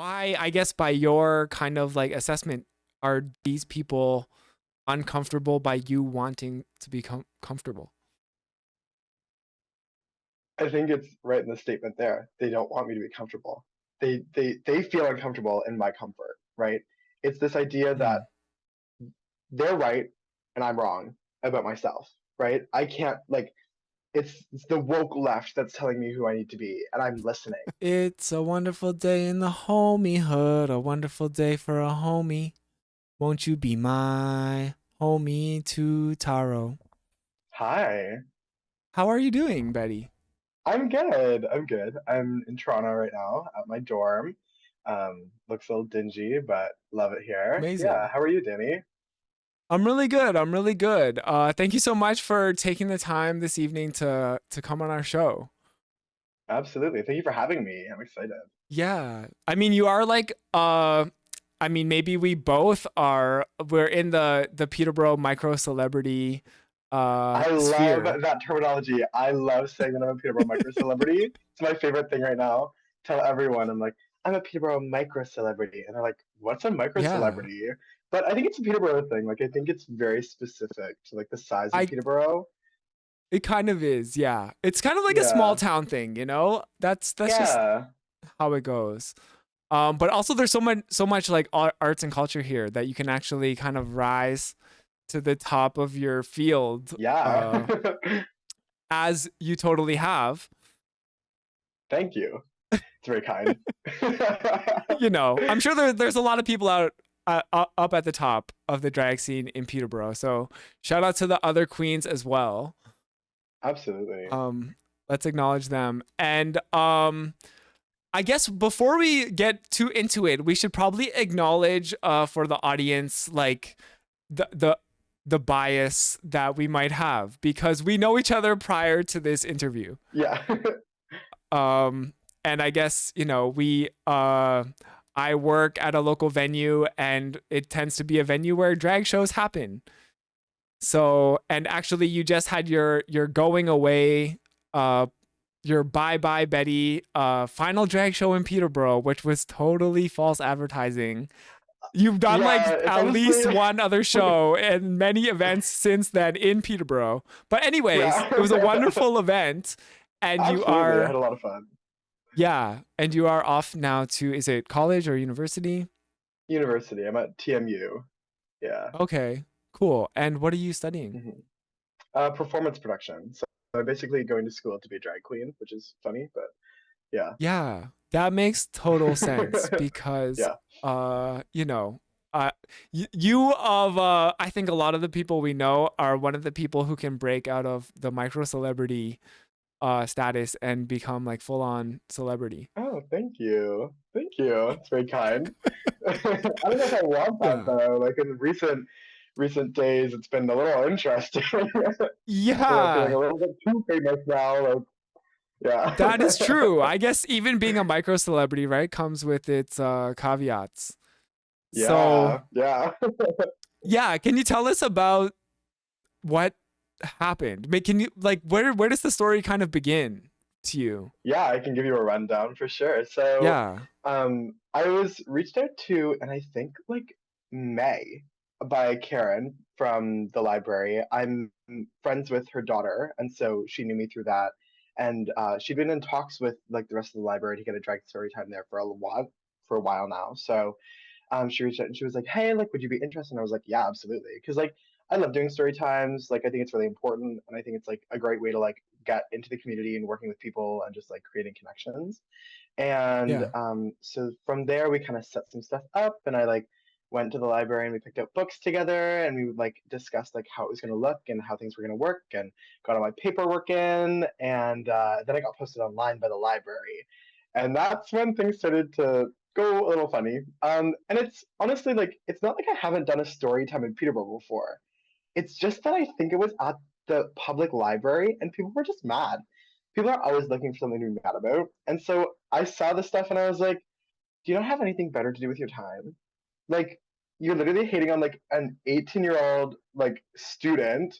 why, I guess by your kind of like assessment, are these people uncomfortable by you wanting to become comfortable? I think it's right in the statement there. They don't want me to be comfortable. They feel uncomfortable in my comfort, right? It's this idea that Mm. they're right and I'm wrong about myself, right? I can't like it's the woke left that's telling me who I need to be, and I'm listening. It's a wonderful day in the homiehood, a wonderful day for a homie. Won't you be my homie to Taro? Hi. How are you doing, Betty? I'm good. I'm good. I'm in Toronto right now at my dorm. Looks a little dingy, but love it here. Yeah, Amazing. how are you, Danny? I'm really good. I'm really good. Thank you so much for taking the time this evening to come on our show. Absolutely. Thank you for having me. I'm excited. Yeah. I mean, you are like I mean, maybe we both are, we're in the Peterborough micro celebrity I love sphere. that terminology. I love saying that I'm a Peterborough micro celebrity. It's my favorite thing right now. Tell everyone I'm like, I'm a Peterborough micro celebrity. And they're like, what's a micro Yeah. celebrity? But I think it's a Peterborough thing. Like I think it's very specific to like the size of I Peterborough. It kind of is, yeah. It's kind of like a small Yeah. town thing, you know? That's just Yeah. how it goes. But also there's so much like arts and culture here that you can actually kind of rise to the top of your field, Yeah. as you totally have. Thank you. It's very kind. You know, I'm sure there's a lot of people out up at the top of the drag scene in Peterborough. So shout out to the other queens as well. Absolutely. Um, let's acknowledge them. And I guess before we get too into it, we should probably acknowledge for the audience like the the the bias that we might have because we know each other prior to this interview. Yeah. Um, and I guess, you know, we I work at a local venue and it tends to be a venue where drag shows happen. So, and actually you just had your going away your Bye Bye Betty final drag show in Peterborough, which was totally false advertising. You've done like Yeah, it's at least honestly one other show and many events since then in Peterborough. But anyways, it was a yeah. wonderful event and you Absolutely. I are had a lot of fun. yeah, and you are off now to, is it college or university? University. I'm at TMU. Yeah. Okay, cool. And what are you studying? hmm Performance production. So I'm basically going to school to be a drag queen, which is funny, but yeah. Yeah, that makes total sense because, Yeah. you know, uh, you of I think a lot of the people we know are one of the people who can break out of the micro celebrity status and become like full on celebrity. Oh, thank you. Thank you. It's very kind. I don't know if I want that Yeah. though. Like in recent days, it's been a little interesting. Feeling Yeah, a little bit too famous now. Like, yeah. that is true. I guess even being a micro celebrity, right, comes with its caveats. So, Yeah. Yeah. yeah, can you tell us about what happened? Can you like where does the story kind of begin to you? Yeah, I can give you a rundown for sure. So, Yeah. I was reached out to, and I think like May by Karen from the library. I'm friends with her daughter, and so she knew me through that. And she'd been in talks with like the rest of the library to get a drag story time there for a while now. So she reached out and she was like, "Hey, like, would you be interested?" And I was like, "Yeah, absolutely," because like I love doing story times. Like, I think it's really important, and I think it's like a great way to like get into the community and working with people and just like creating connections. And Yeah. so from there, we kind of set some stuff up, and I like went to the library and we picked up books together, and we would like discuss like how it was going to look and how things were going to work, and got all my paperwork in, and then I got posted online by the library, and that's when things started to go a little funny. And it's honestly like it's not like I haven't done a story time in Peterborough before. It's just that I think it was at the public library and people were just mad. People are always looking for something to be mad about. And so I saw this stuff and I was like, do you not have anything better to do with your time? Like, you're literally hating on like an 18-year-old like student,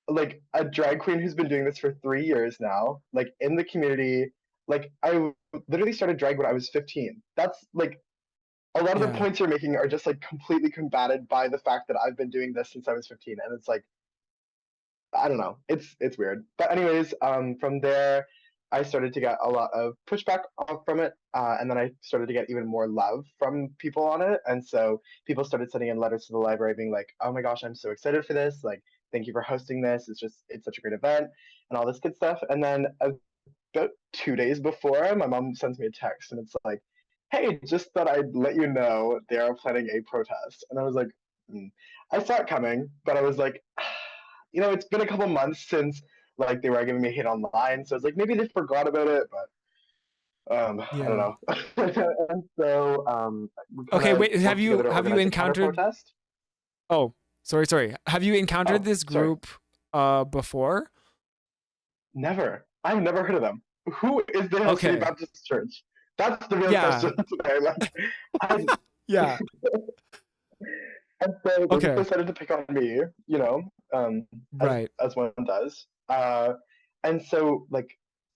like a drag queen who's been doing this for 3 years now, like in the community, like I literally started drag when I was 15. That's like a lot of the Yeah. points you're making are just like completely combated by the fact that I've been doing this since I was 15, and it's like I don't know. It's weird. But anyways, from there, I started to get a lot of pushback from it, and then I started to get even more love from people on it. And so people started sending in letters to the library, being like, "Oh my gosh, I'm so excited for this! Like, thank you for hosting this. It's such a great event, and all this good stuff." And then about 2 days before, my mom sends me a text, and it's like, "Hey, just thought I'd let you know they are planning a protest." And I was like, mm. I saw it coming, but I was like, it's been a couple months since like they were giving me hate online, so it's like maybe they forgot about it, but I don't Yeah. know. And so we kind Okay, of wait, have worked you together to have you organize a counter encountered protest. Oh, sorry. Have you encountered Oh, this sorry, group before? never. I've never heard of them. Who is the Hill City Okay. Baptist Church? That's the real Yeah. question today. Like, I, Yeah. and so they just Okay. decided to pick on me, as Right. one does. And so like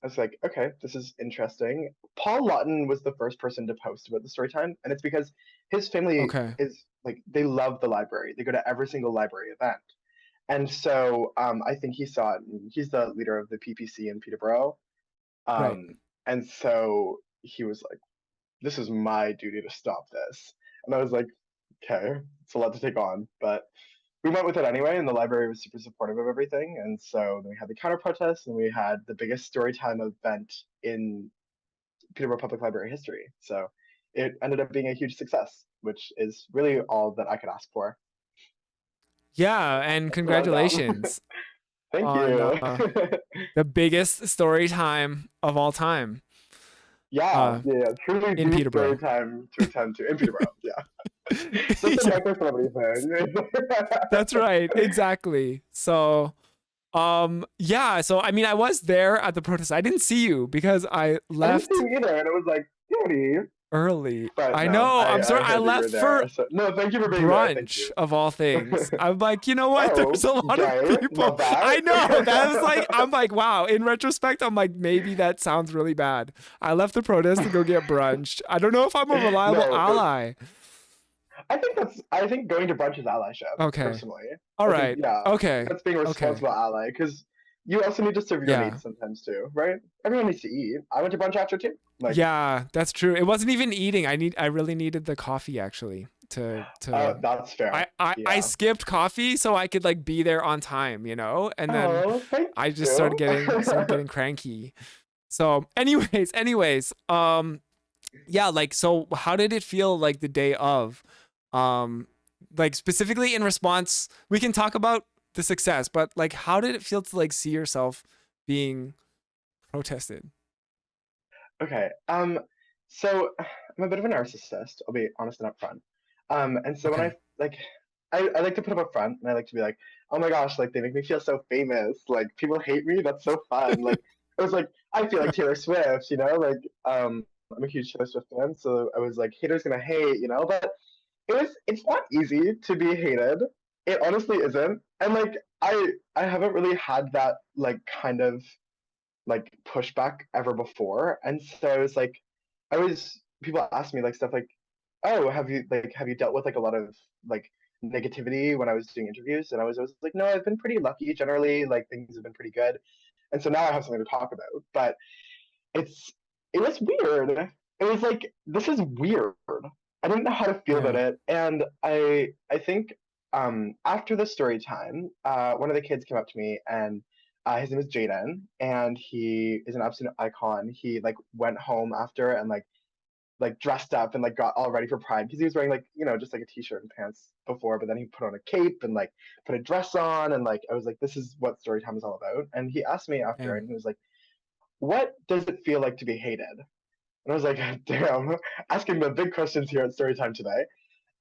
I was like, okay, this is interesting. Paul Lawton was the first person to post about the story time, and it's because his family Okay. is like they love the library. They go to every single library event, and so I think he saw it. And he's the leader of the PPC in Peterborough, Right. and so he was like, "This is my duty to stop this," and I was like, "Okay, it's a lot to take on, but." We went with it anyway, and the library was super supportive of everything. And so then we had the counter protest, and we had the biggest storytime event in Peterborough Public Library history. So it ended up being a huge success, which is really all that I could ask for. Yeah, and That's the rundown. congratulations Thank on you. the biggest story time of all time Yeah, uh yeah, yeah, truly in the story Peterborough. time to attend to in Peterborough. Yeah, just a Yeah, micro celebrity thing. that's right. Exactly. So, yeah, so I mean I was there at the protest. I didn't see you because I I didn't see left him either, and it was like, Cody. early. But I no, know. I'm sorry. I I heard that you were left for there. So no, thank you for being there. Thank brunch you. of all things. I'm like, you know what? There's Oh, a lot of gay. people. Love that. I know. That was like, I'm like, wow. In retrospect, I'm like, maybe that sounds really bad. I left the protest to go get brunch. I don't know if I'm a reliable No, ally. I think going to brunch is allyship, Okay. personally. All I think, right. yeah, Okay. that's being a Okay. responsible ally because you also need to serve your Yeah. needs sometimes too, right? Everyone needs to eat. I went to brunch after too. Like, Yeah, that's true. It wasn't even eating. I really needed the coffee actually to that's fair. I Yeah. skipped coffee so I could like be there on time, you know? And then Oh, thank I just you. started getting cranky. So anyways, yeah, like so how did it feel like the day of? Um like specifically in response, we can talk about the success, but like how did it feel to like see yourself being protested? Okay. So I'm a bit of a narcissist. I'll be honest and upfront. And so when Okay. I like to put up a front, and I like to be like, oh my gosh, like they make me feel so famous. Like people hate me. That's so fun. Like it was like I feel like Taylor Swift, like I'm a huge Taylor Swift fan, so I was like, haters gonna hate, but it's not easy to be hated. It honestly isn't. And like I haven't really had that like kind of like pushback ever before. And so I was like, I was people ask me like stuff like, oh, have you dealt with like a lot of like negativity when I was doing interviews? And I was always like, no, I've been pretty lucky generally. Like things have been pretty good. And so now I have something to talk about. But it's it was weird. It was like this is weird. I didn't know how to feel about Yeah. it, and I think after the story time, one of the kids came up to me and his name is Jaden, and he is an absolute icon. He like went home after and like dressed up and like got all ready for Pride because he was wearing like just like a t-shirt and pants before, but then he put on a cape and like put a dress on and like I was like, this is what story time is all about. And he asked me after, Damn. and he was like, what does it feel like to be hated? And I was like, damn, asking the big questions here at Storytime today.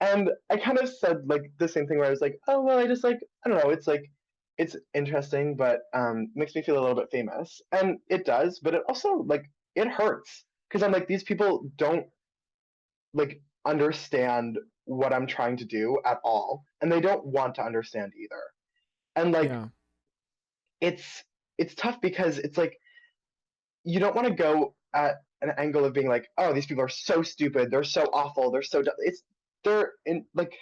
And I kind of said like the same thing where I was like, oh well, I just like I don't know, it's like it's interesting, but makes me feel a little bit famous, and it does, but it also like it hurts because I'm like these people don't like understand what I'm trying to do at all, and they don't want to understand either. And like Yeah. it's it's tough because it's like you don't want to go at an angle of being like, oh, these people are so stupid, they're so awful, they're so it's they're in like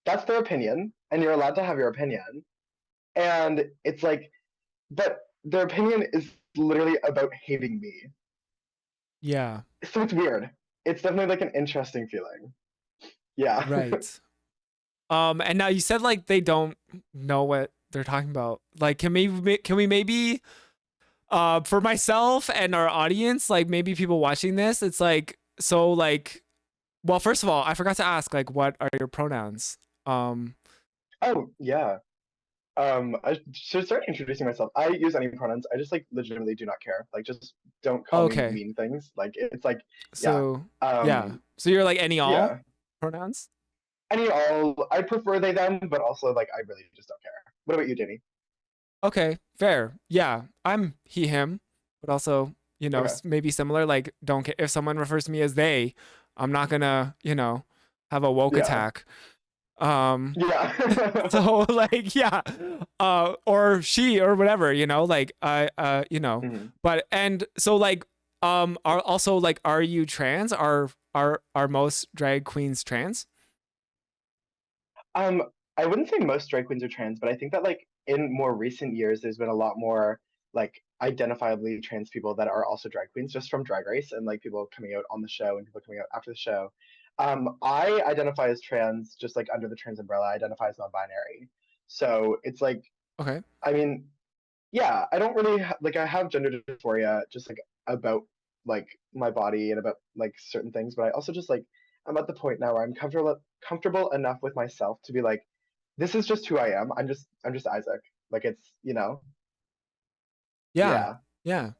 that's their opinion, and you're allowed to have your opinion. And it's like, but their opinion is literally about hating me. Yeah. So it's weird. It's definitely like an interesting feeling. Yeah. Right. And now you said like they don't know what they're talking about. Like, can we maybe for myself and our audience, like maybe people watching this, it's like so like well, first of all, I forgot to ask like what are your pronouns? Um Oh, yeah. I should start introducing myself. I use any pronouns. I just like legitimately do not care. Like, just don't call me okay. mean things. Like, it's like, yeah. So yeah. Um, So you're like any all yeah. pronouns? Any all, I prefer they them, but also like I really just don't care. What about you, Danny? Okay, fair. Yeah, I'm he him, but also, Okay. maybe similar like don't care if someone refers to me as they, I'm not going to, have a woke Yeah. attack. Um Yeah. so like yeah, or she or whatever, like Mhm. but and so like are also like are you trans? Are most drag queens trans? Um, I wouldn't say most drag queens are trans, but I think that like in more recent years, there's been a lot more like identifiably trans people that are also drag queens just from Drag Race and like people coming out on the show and people coming out after the show. I identify as trans, just like under the trans umbrella. I identify as non-binary, so it's like, Okay. I mean, yeah, I don't really like I have gender dysphoria just like about like my body and about like certain things, but I also just like I'm at the point now where I'm comfortable enough with myself to be like, this is just who I am. I'm just Isaac. Like it's. Yeah. Yeah. Yeah.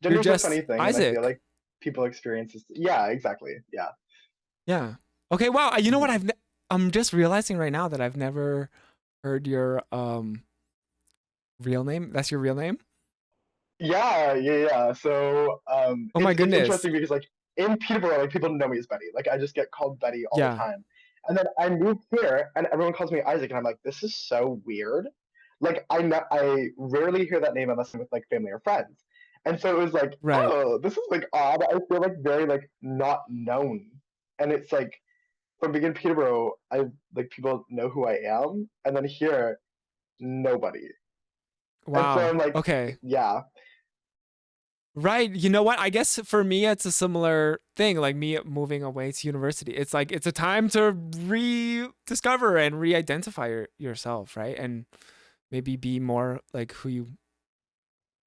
You're Gender's a just funny thing, and I feel Isaac. like people experience this. Yeah, exactly. Yeah. Yeah. Okay, wow. You know what Mhm. I'm just realizing right now that I've never heard your real name. That's your real name? Yeah, yeah, yeah. So Oh my it's goodness. interesting because like in Peterborough, like people know me as Betty. Like I just get called Betty all the Yeah. time. And then I moved here, and everyone calls me Isaac, and I'm like, this is so weird. Like I rarely hear that name unless I'm with like family or friends. And so it was like, Right. oh, this is like odd. I feel like very like not known. And it's like from being in Peterborough, I like people know who I am, and then here, nobody. And so Wow. I'm like, Okay. yeah, Right. You know what? I guess for me, it's a similar thing, like me moving away to university. It's like it's a time to rediscover and re identify yourself, right? And maybe be more like who you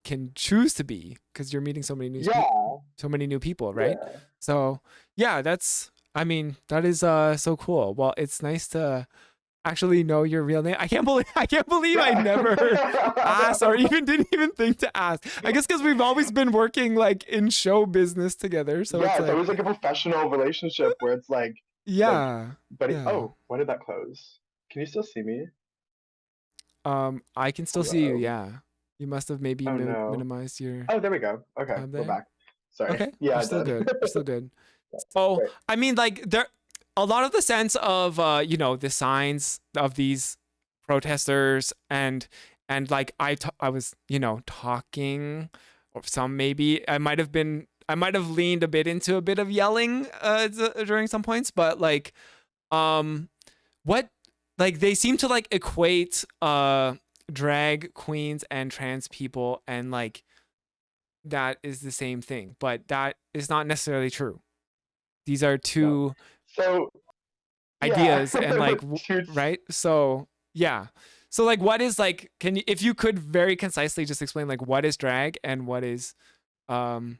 can choose to be because you're meeting yeah, so many new people, right? yeah. So, yeah, I mean, that is so cool. Well, it's nice to actually know your real name. I can't believe I never asked or Yeah. even didn't even think to ask. I guess because we've always been working like in show business together, so it's Yeah, it's like, always like a professional relationship where it's like, yeah, but yeah. oh, why did that close? Can you still see me? I can still see you. Hello. Yeah, you must have maybe Oh no. minimized your Oh, there we go. Okay, tab we're there. back. Sorry. Okay, Yeah, you're I still did. good. You're still good. So, Great. I mean, like there, a lot of the sense of the signs of these protesters and like I was talking, or some maybe I might have leaned a bit into a bit of yelling during some points, but like um what like they seem to like equate drag queens and trans people and like that is the same thing, but that is not necessarily true. These are No. two So yeah, ideas and like shoots. right. So yeah, so like what is like can you if you could very concisely just explain like what is drag and what is um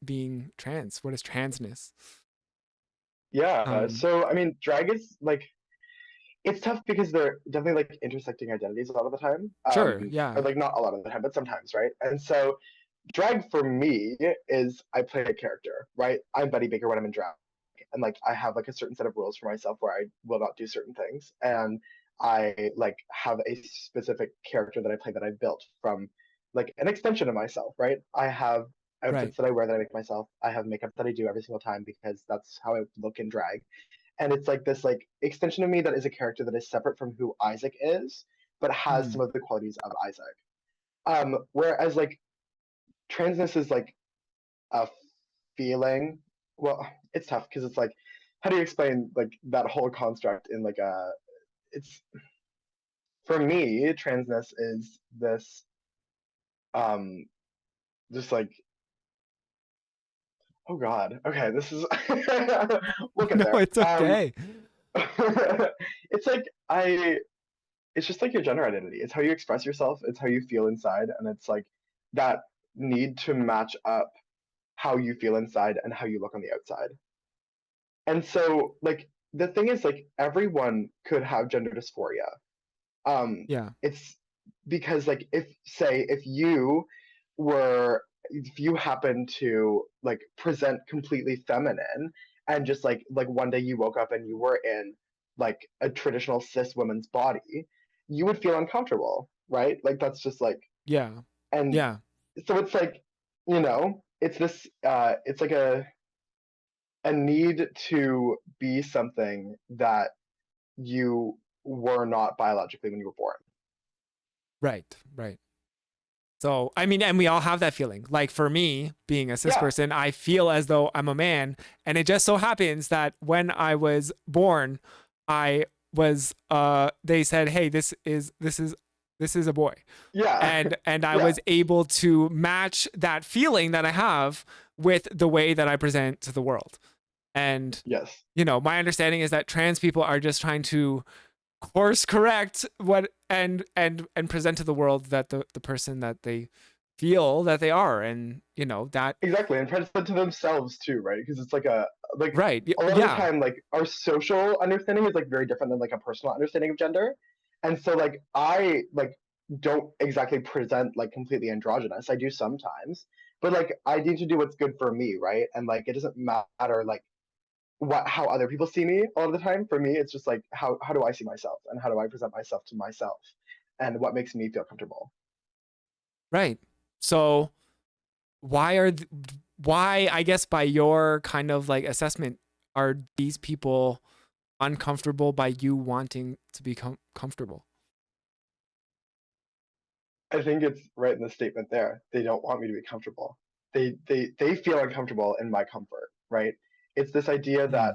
being trans, what is transness? Yeah. um So I mean, drag is like it's tough because they're definitely like intersecting identities a lot of the time. sure, Or yeah, like not a lot of the time, but sometimes, right? And so drag for me is I play a character, right? I'm Betty Baker when I'm in drag. And like I have like a certain set of rules for myself where I will not do certain things. And I like have a specific character that I play that I built from like an extension of myself, right? I have right. outfits that I wear that I make myself. I have makeup that I do every single time because that's how I look in drag. And it's like this like extension of me that is a character that is separate from who Isaac is, but has Hmm. some of the qualities of Isaac. Whereas like transness is like a feeling. Well, it's tough because it's like, how do you explain like that whole construct in like a? It's for me, transness is this um just like, oh god, okay, this is we'll get No, there. it's okay. It's like I it's just like your gender identity. It's how you express yourself, it's how you feel inside, and it's like that need to match up how you feel inside and how you look on the outside. And so like the thing is like everyone could have gender dysphoria. Yeah. It's because like if you happen to like present completely feminine and just like one day you woke up and you were in like a traditional cis woman's body, you would feel uncomfortable, right? Like that's just like, Yeah. and Yeah. so it's like, it's this it's like a need to be something that you were not biologically when you were born. Right. Right. So, I mean, and we all have that feeling. Like for me, being a cis Yeah, person, I feel as though I'm a man. And it just so happens that when I was born, I was they said, "Hey, this is a boy." yeah, And I yeah, was able to match that feeling that I have with the way that I present to the world. And yes. my understanding is that trans people are just trying to course correct what and present to the world that the person that they feel that they are, and that. Exactly, and present to themselves too, right? Because it's like like Right. a lot of the Yeah. time, like our social understanding is like very different than like a personal understanding of gender, and so like I like don't exactly present like completely androgynous. I do sometimes, but like I need to do what's good for me, right? And like it doesn't matter like what how other people see me all of the time. For me, it's just like how do I see myself and how do I present myself to myself, and what makes me feel comfortable. Right. So why, I guess, by your kind of like assessment, are these people uncomfortable by you wanting to become comfortable? I think it's right in the statement there. They don't want me to be comfortable. They feel uncomfortable in my comfort, right? It's this idea that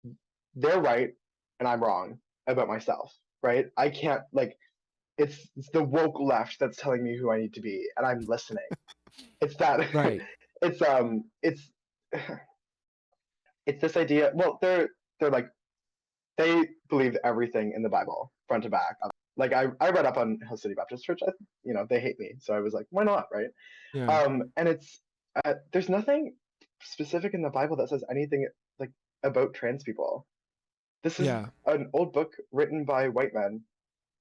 Hmm. they're right and I'm wrong about myself, right? I can't like it's the woke left that's telling me who I need to be and I'm listening. It's that Right. it's it's this idea, well they're like they believe everything in the Bible front to back. Like I read up on Hill City Baptist Church. They hate me, so I was like, why not, right? Yeah. And it's there's nothing specific in the Bible that says anything like about trans people. This is Yeah. an old book written by white men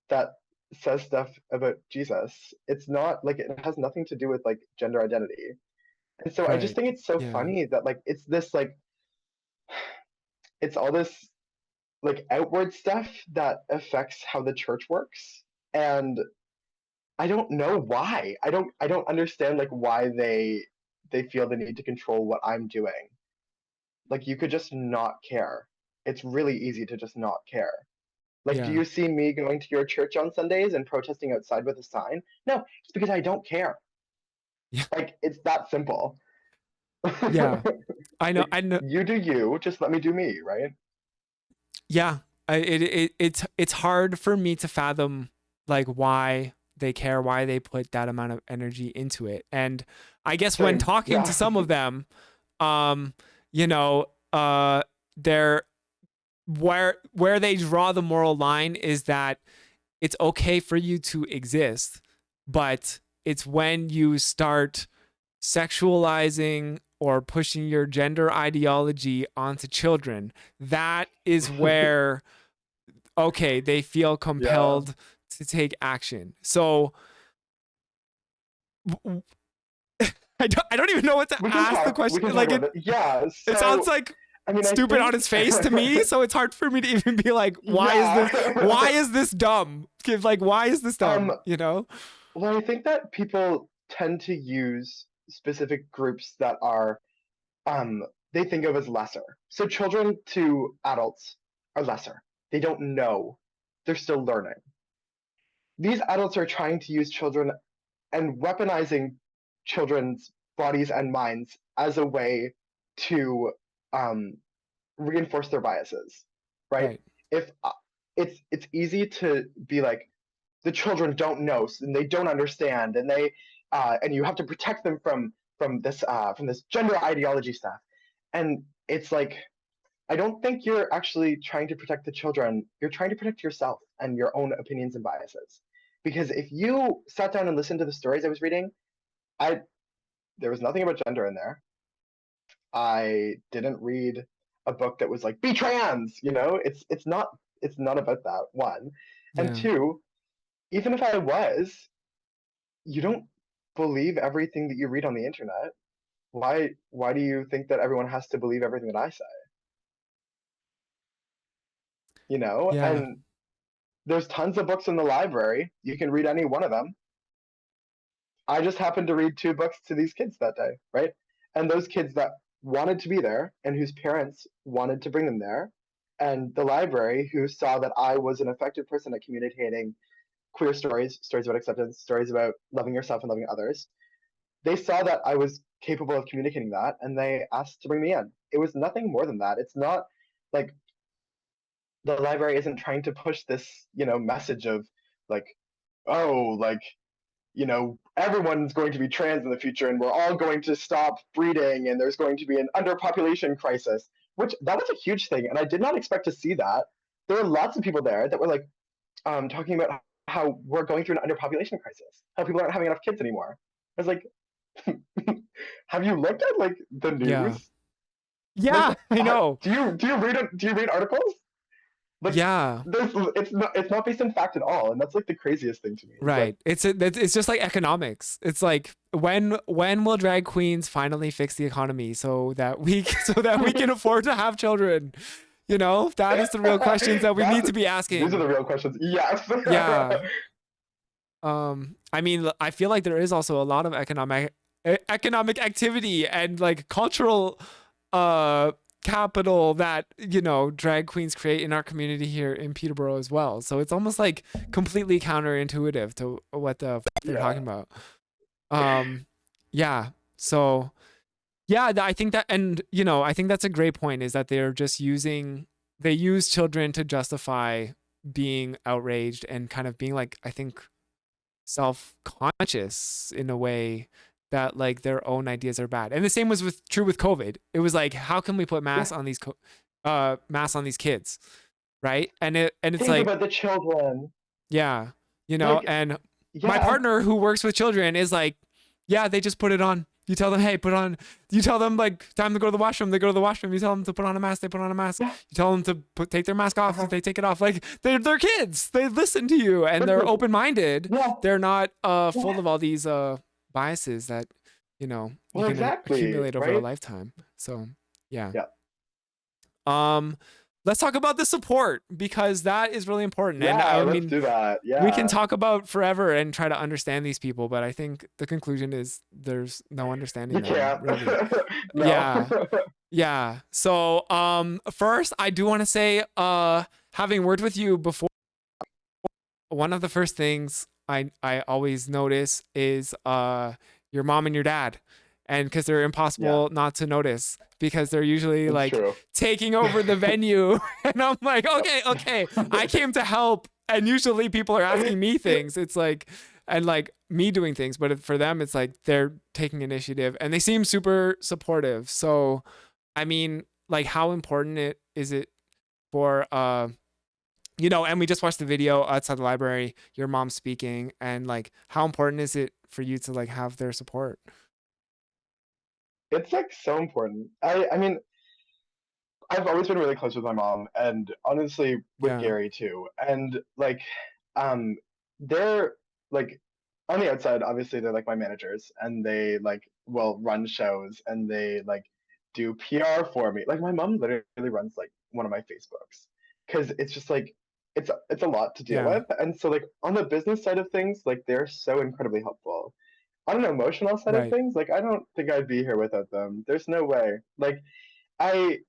that says stuff about Jesus. It's not like it has nothing to do with like gender identity. And so I just Right. think it's so Yeah. funny that like it's this like it's all this like outward stuff that affects how the church works. And I don't know why. I don't understand like why they feel the need to control what I'm doing. Like you could just not care. It's really easy to just not care. Like, do Yeah. you see me going to your church on Sundays and protesting outside with a sign? No, it's because I don't care. Yeah. Like, it's that simple. Yeah. I know. Like, I know. you do you, just let me do me, right? Yeah. It's hard for me to fathom like why they care, why they put that amount of energy into it. And I guess when Same. talking to Yeah. some of them, um, you know, they're where they draw the moral line is that it's okay for you to exist, but it's when you start sexualizing or pushing your gender ideology onto children that is where, okay, they feel Yeah. compelled to take action. So I don't even know what to We can ask the talk. We question. can talk Like about it it. Yeah. it sounds So, like I mean, I stupid on think. its face to me, so it's hard for me to even be like, why Yeah. is this dumb? Like, why is this um. dumb? Well, I think that people tend to use specific groups that are um they think of as lesser. So children to adults are lesser. They don't know. They're still learning. These adults are trying to use children and weaponizing children's bodies and minds as a way to um, reinforce their biases, right? Right. If it's easy to be like, the children don't know and they don't understand, and they and you have to protect them from this gender ideology stuff, and it's like, I don't think you're actually trying to protect the children. You're trying to protect yourself and your own opinions and biases. Because if you sat down and listened to the stories I was reading, I there was nothing about gender in there. I didn't read a book that was like, be trans, you know? It's not about that, one. And Yeah. two, even if I was, you don't believe everything that you read on the internet. Why do you think that everyone has to believe everything that I say? You know? Yeah. And there's tons of books in the library. You can read any one of them. I just happened to read two books to these kids that day, right? And those kids that wanted to be there and whose parents wanted to bring them there, and the library who saw that I was an effective person at communicating queer stories, stories about acceptance, stories about loving yourself and loving others. They saw that I was capable of communicating that, and they asked to bring me in. It was nothing more than that. It's not like the library isn't trying to push this, message of like, oh, like, everyone's going to be trans in the future and we're all going to stop breeding and there's going to be an underpopulation crisis, which that was a huge thing. And I did not expect to see that. There were lots of people there that were like talking about how we're going through an underpopulation crisis, how people aren't having enough kids anymore. I was like, have you looked at like the Yeah. news? Like, Yeah, I know. do you read articles? Like, Yeah. it's not based on fact at all, and that's like the craziest thing to me. It's like, Right. It's just like economics. It's like when will drag queens finally fix the economy so that we so that we can afford to have children? You know, that is the real questions that we need to be these are asking. the real questions. Yes. Yeah. I mean, I feel like there is also a lot of economic activity and like cultural capital that, drag queens create in our community here in Peterborough as well. So it's almost like completely counterintuitive to what the they're Yeah. talking about. Yeah. So yeah, I think that, and I think that's a great point, is that they're just they use children to justify being outraged and kind of being like, I think, self-conscious in a way that like their own ideas are bad. And the same was true with COVID. It was like, how can we put Yeah. masks on these kids, right? And it's Think like, about the children. yeah, Like, and my yeah. partner who works with children is like, yeah, they just put it on. You tell them, hey, put on. You tell them like time to go to the washroom, they go to the washroom. You tell them to put on a mask, they put on a mask. Yeah. You tell them to take their mask off, Uh-huh. they take it off. Like they're kids. They listen to you and But they're open minded. yeah. They're not full Yeah. of all these biases that you Well, can exactly. accumulate over a Right. lifetime. So yeah. Yeah. Um, let's talk about the support, because that is really important. And Yeah. I Let's mean, do that. we can Yeah. talk about forever and try to understand these people, but I think the conclusion is there's no understanding You them can't. really. No. Yeah. Yeah. So first I do want to say, having worked with you before, one of the first things I always notice is your mom and your dad. And because they're Yeah. impossible not to notice, because they're usually It's like true. taking over the venue. And I'm like, okay, I came to help. And usually people are asking me things. It's like, and like me doing things, but for them, it's like they're taking initiative and they seem super supportive. So, I mean, like, how important is it for, and we just watched the video outside the library, your mom speaking, and like, how important is it for you to like have their support? It's like so important. I mean, I've always been really close with my mom, and honestly with Yeah. Gary too. And like, um, they're like, on the outside, obviously they're like my managers, and they like will run shows, and they like do PR for me. Like my mom literally runs like one of my Facebooks, because it's just like it's a lot to deal Yeah. with. And so like on the business side of things, like they're so incredibly helpful. On an emotional side of Right. things, like I don't think I'd be here without them. There's no way. Like I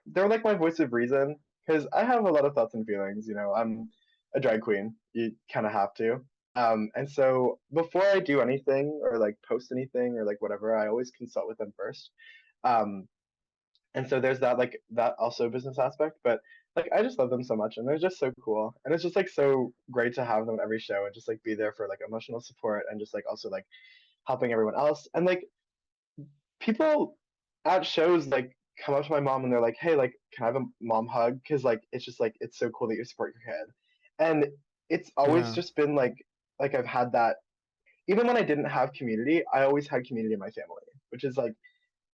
they're like my voice of reason, because I have a lot of thoughts and feelings. I'm a drag queen. You kind of have to. And so before I do anything or like post anything or like whatever, I always consult with them first. Um, and so there's that like that also business aspect, but like I just love them so much and they're just so cool. And it's just like so great to have them at every show and just like be there for like emotional support and just like also like helping everyone else. And like people at shows like come up to my mom and they're like, "Hey, like, can I have a mom hug?" Because like it's just like it's so cool that you support your kid, and it's always Yeah. just been like I've had that even when I didn't have community, I always had community in my family, which is like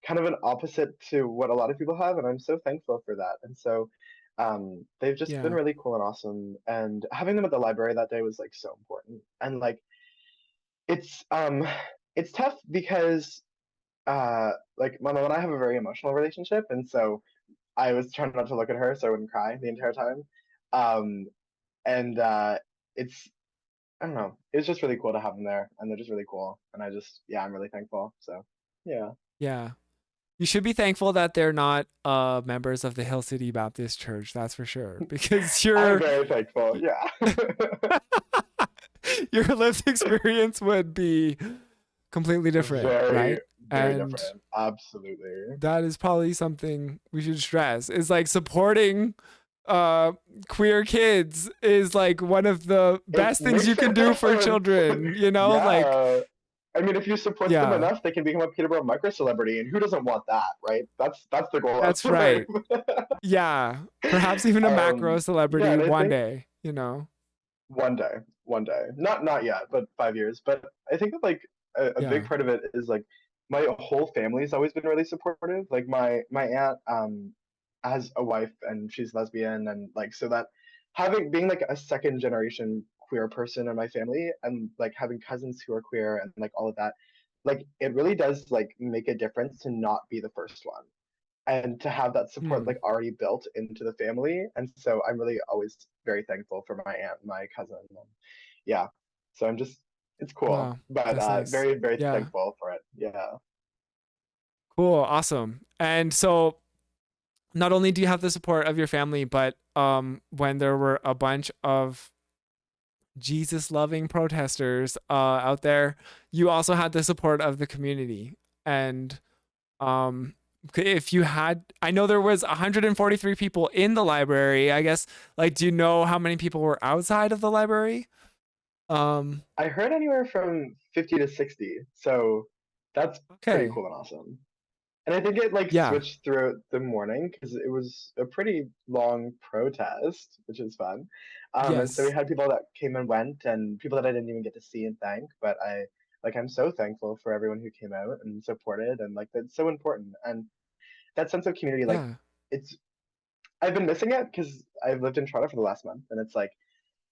kind of an opposite to what a lot of people have, and I'm so thankful for that. And so they've just been Yeah. really cool and awesome, and having them at the library that day was like so important. And like it's um it's tough because like my mom and I have a very emotional relationship, and so I was trying not to look at her so I wouldn't cry the entire time. Um, and it's I don't know, it's just really cool to have them there, and they're just really cool, and I just yeah, I'm really thankful. So yeah, Yeah. You should be thankful that they're not members of the Hill City Baptist Church, that's for sure. Because I'm your very thankful. Yeah, your lived experience would be completely different, very right? very And different. Absolutely. that is probably something we should stress. Is like supporting uh queer kids is like one of the It best things you makes a can do for difference. children, you know? Like, Yeah. I mean, if you support them yeah, enough, they can become a Peterborough micro celebrity, and who doesn't want that, right? That's the goal of that's life. right. Yeah. Perhaps even a macro Yeah, celebrity and I one think day, you know? one day, not yet, but 5 years. But I think that like a big Yeah. part of it is like my whole family's always been really supportive. Like my aunt has a wife and she's lesbian, and like so that having being like a second generation queer person in my family and like having cousins who are queer and like all of that, like it really does like make a difference to not be the first one and to have that support Hmm. like already built into the family. And so I'm really always very thankful for my aunt, my cousin. And yeah. So I'm just it's cool. Wow. But That's nice. very, very Yeah. thankful for it. Yeah. Cool. Awesome. And so not only do you have the support of your family, but when there were a bunch of Jesus loving protesters out there, you also had the support of the community. And um if you had, I know there was 143 people in the library, I guess. Like, do you know how many people were outside of the library? um I heard anywhere from 50 to 60. So that's pretty okay. cool and awesome. And I think it like Yeah. switched throughout the morning because it was a pretty long protest, which is fun. And so we Yes. had people that came and went, and people that I didn't even get to see and thank. But I'm so thankful for everyone who came out and supported, and like that's so important. And that sense of community, like Yeah. it's I've been missing it because I've lived in Toronto for the last month, and it's like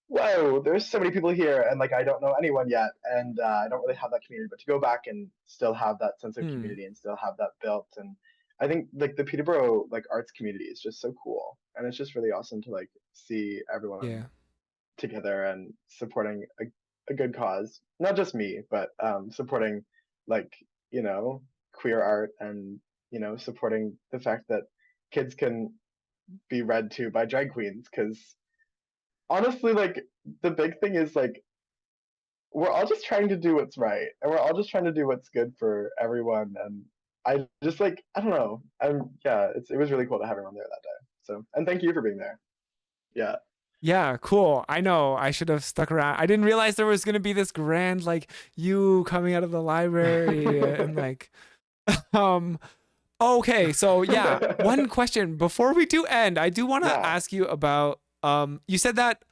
whoa, there's so many people here, and like I don't know anyone yet, and I don't really have that community. But to go back and still have that sense of Hmm. community and still have that built, and I think like the Peterborough like arts community is just so cool, and it's just really awesome to like see everyone Yeah. together and supporting a good cause. Not just me, but supporting like you know queer art and supporting the fact that kids can be read to by drag queens because honestly like the big thing is like we're all just trying to do what's right and we're all just trying to do what's good for everyone and I just like I don't know yeah it was really cool to have everyone there that day so and thank you for being there yeah Yeah, cool. I know. I should have stuck around. I didn't realize there was going to be this grand, like, you coming out of the library and like um okay, so yeah, one question before we do end, I do want to yeah ask you about you said that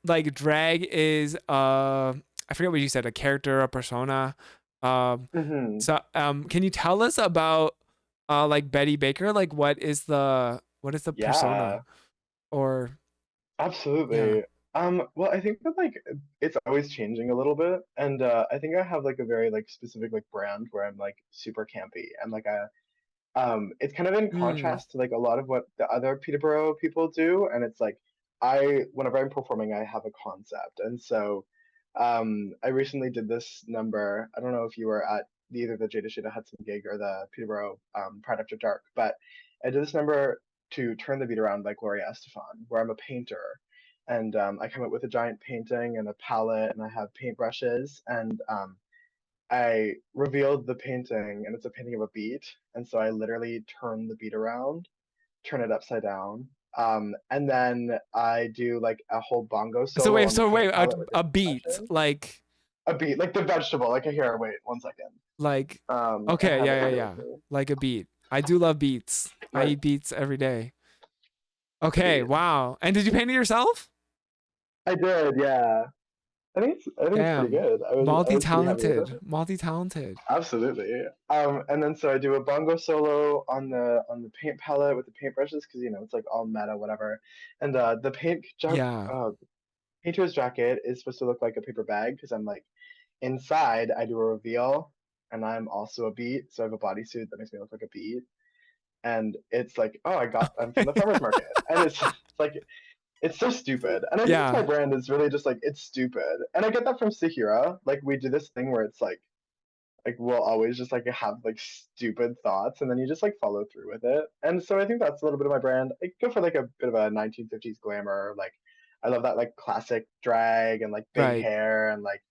like drag is I forget what you said, a character, a persona. Um hmm so can you tell us about like Betty Baker? Like what is the yeah persona? Or yeah. absolutely well I think that like it's always changing a little bit and I think I have like a very like specific like brand where I'm like super campy and like it's kind of in Mm. contrast to like a lot of what the other Peterborough people do, and it's like whenever I'm performing, I have a concept, and so I recently did this number. I don't know if you were at either the Jada Shada Hudson gig or the Peterborough Pride After Dark, but I did this number to Turn the Beat Around by Gloria Estefan, where I'm a painter, and I come up with a giant painting and a palette, and I have paintbrushes, and I revealed the painting, and it's a painting of a beet, and so I literally turn the beet around, turn it upside down, and then I do like a whole bongo So solo wait, on the so paint wait, palette with a beat, paintbrushes. A beet, like the vegetable. Like here, wait 1 second. like, I okay, have it yeah, right yeah, here yeah, with me. like a beat. I do love beets. I Right, eat beets every day. a Okay, beet. wow. And did you paint it yourself? I did, yeah. I think it's pretty Damn, good. I was pretty happy with it. multi-talented, multi-talented. Absolutely. And then so I do a bongo solo on the paint palette with the paintbrushes because it's like all meta, whatever. And Yeah. painter's jacket is supposed to look like a paper bag because I'm like inside I do a reveal and I'm also a beat, so I have a bodysuit that makes me look like a beat. And it's like, oh, I'm from the farmer's market. And it's like it's so stupid. And I think it's my Yeah. brand is really just like it's stupid. And I get that from Sahira. Like we do this thing where it's like we'll always just like have like stupid thoughts and then you just like follow through with it. And so I think that's a little bit of my brand. I go for like a bit of a 1950s glamour. Like I love that like classic drag and like big Right. hair and like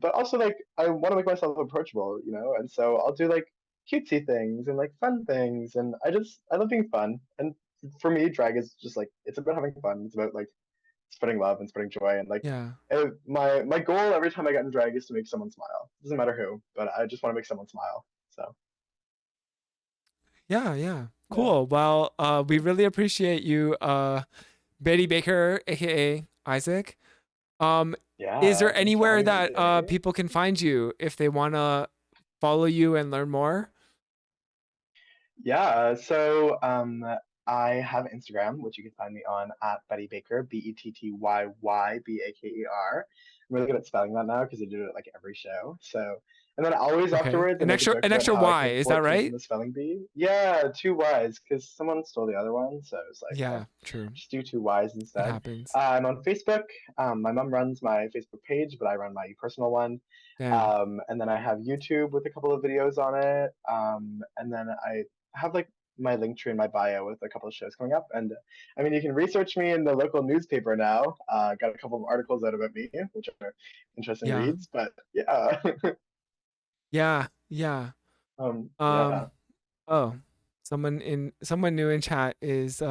but also like I want to make myself approachable, and so I'll do like cutesy things and like fun things, and I love being fun. And for me, drag is just like it's about having fun. It's about like spreading love and spreading joy, and like my goal every time I get in drag is to make someone smile. It doesn't matter who, but I just want to make someone smile. So Yeah, yeah. yeah, Cool. Well, we really appreciate you, Betty Baker, aka Isaac. Um, is yeah. there Thanks for anywhere having me, that Danny. people can find you if they wanna follow you and learn more? Yeah, so I have Instagram, which you can find me on at Betty Baker, BettyYYBaker. I'm really good at spelling that now because I do it like every show. So, and then always Okay. afterwards, I make a joke An about extra how I Y, think is that 14 right? from the spelling bee. Yeah, two Y's because someone stole the other one. So it's like, Yeah, true. just do two Y's It instead. happens. I'm on Facebook. My mom runs my Facebook page, but I run my personal one. Damn. And then I have YouTube with a couple of videos on it. And then I have like my link tree in my bio with a couple of shows coming up. And I mean, you can research me in the local newspaper now. Got a couple of articles out about me, which are interesting Yeah. reads. But yeah, Yeah, yeah. yeah. Um, oh, someone new in chat is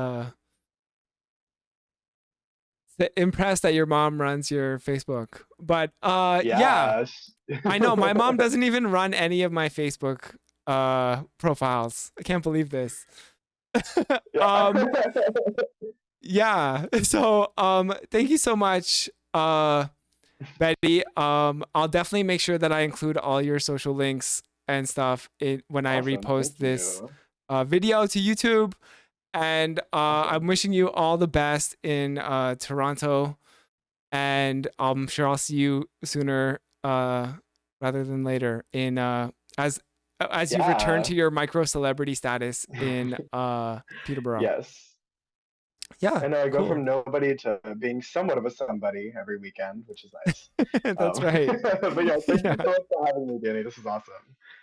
impressed that your mom runs your Facebook. But yeah, Yeah. I know my mom doesn't even run any of my Facebook profiles. I can't believe this. Yeah. um yeah. So thank you so much Betty. I'll definitely make sure that I include all your social links and stuff when I Awesome. repost Thank this you. video to YouTube. And I'm Awesome. wishing you all the best in Toronto. And I'm sure I'll see you sooner rather than later in as you return Yeah. to your micro celebrity status in Peterborough. Yes. Yeah, I know I go cool. from nobody to being somewhat of a somebody every weekend, which is nice. That's right. But yeah, thank you Yeah. so much for having me, Danny. This is awesome.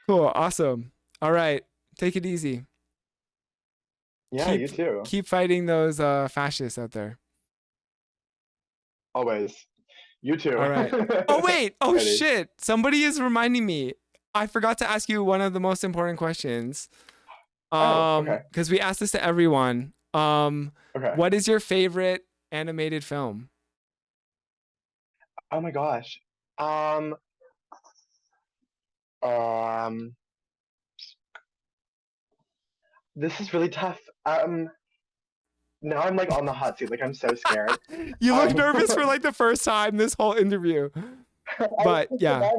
Cool. Awesome. All right. Take it easy. Yeah, you Keep too. keep fighting those fascists out there. Always. You too. All right. Oh wait. Oh Alrighty. shit. Somebody is reminding me. I forgot to ask you one of the most important questions. Oh, okay. Because we asked this to everyone. Okay. What is your favorite animated film? Oh my gosh. Um, um, this is really tough. Now I'm like on the hot seat. Like I'm so scared. You look Um, nervous for like the first time this whole interview. But yeah.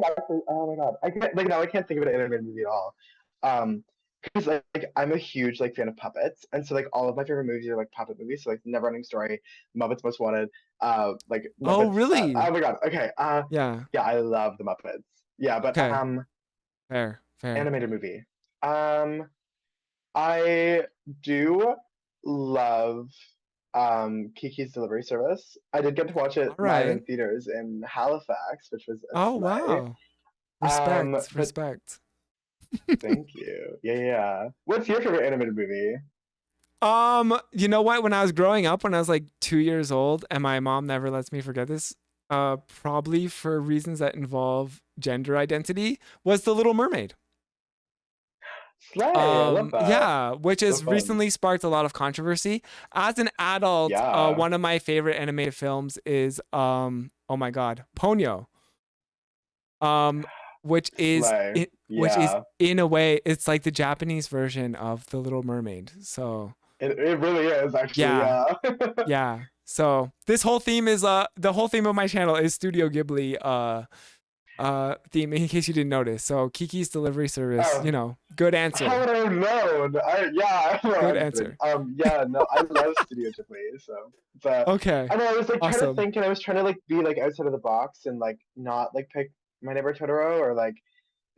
oh my god, I can't like now I can't think of an animated movie at all. Because like I'm a huge like fan of puppets, and so like all of my favorite movies are like puppet movies. So like Neverending Story, Muppets Most Wanted, like Oh Muppets. really? Oh my god. Okay. Yeah. Yeah, I love the Muppets. Yeah, but Okay. Fair. Fair. animated movie. Um, I do love Kiki's Delivery Service. I did get to watch All it live right. in theaters in Halifax, which was a Oh sleigh. wow. Respect. But Respect. thank you. Yeah, yeah. What's your favorite animated movie? You know what? When I was growing up, when I was like 2 years old, and my mom never lets me forget this, probably for reasons that involve gender identity, was The Little Mermaid. Slay, I love that. Yeah, which So has fun. recently sparked a lot of controversy. As an adult, Yeah. one of my favorite animated films is oh my god, Ponyo. Um, which is Slay. it, which is Yeah. in a way, it's like the Japanese version of The Little Mermaid. So It really is actually, yeah, yeah. yeah. So this whole theme is the whole theme of my channel is Studio Ghibli theme, in case you didn't notice. So Kiki's Delivery Service, Oh, good how answer. would I have known? Yeah, no, Good I'm just kidding. answer. Yeah, no, I love Studio Ghibli, so but Okay. I know I was like trying to Awesome. think and I was trying to like be like outside of the box and like not like pick My Neighbor Totoro or like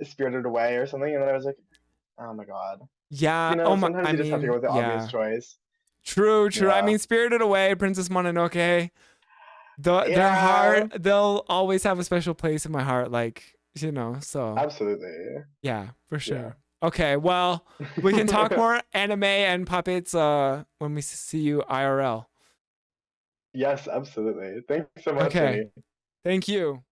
Spirited Away or something, and then I was like, oh my god. Yeah. You know, Oh my. sometimes I you just have to go mean, with the obvious yeah. choice. True. True. I Yeah. mean, Spirited Away, Princess Mononoke. Their heart. Yeah, They'll always have a special place in my heart. So absolutely. yeah, for Yeah. sure. Okay. Well, we can talk more anime and puppets when we see you IRL. Yes, absolutely. Thanks so much, Okay. Jenny. Thank you.